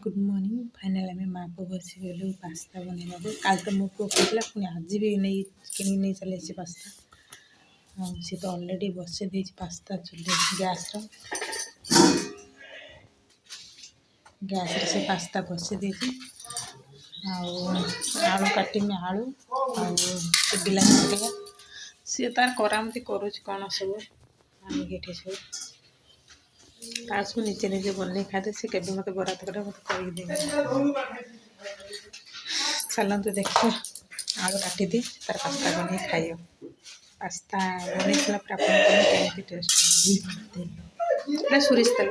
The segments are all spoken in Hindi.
Good morning. फाइनल आम माँ को बस गलु पास्ता बनवा काल तो मो पु कहला पुणी आज भी नहीं कि नहीं चले पास्ता सी तो ऑलरेडी बसई दे पास्ता चुले गैस से पास्ता बसई दे आलू काटमी आलू बिलाती सी तार करामती करुच कौन सब आनिक सब तासु निचे निजे बन खाते सी के मत बरात कर मत कर चलते देखिए आलू काटी दी तार पास्ता बन खाइ पास्ता बन टेस्ट सोरिष तेल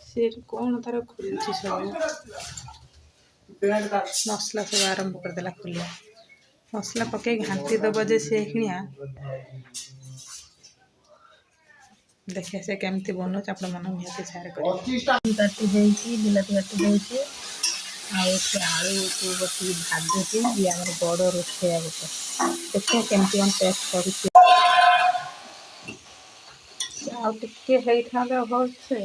सी कौन तार खोलुची सब मसला सब आरंभ करदेला खोलिया मसला पकई घाटी दब जे सी देखिए से केमती बनूँ आप मन निहती सेयार काटी बिलाती काटी दूसरी आलू को बस भाजुची ये आम बड़ रोषेया गोटे देखिए केमती कौन टेस्ट कर भलसे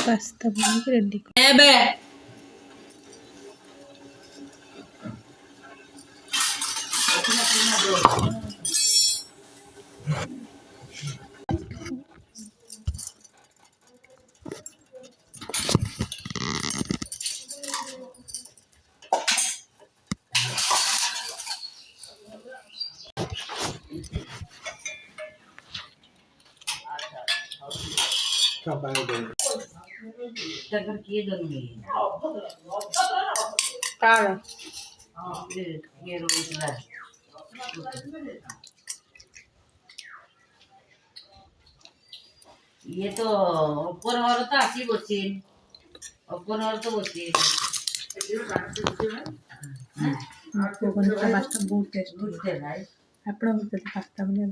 पास्ता बन रेडी ये तो ऊपर और तो आसी बची ऊपर और तो बची पास्ता बहुत टेस्ट है। आप पास्ता बनिया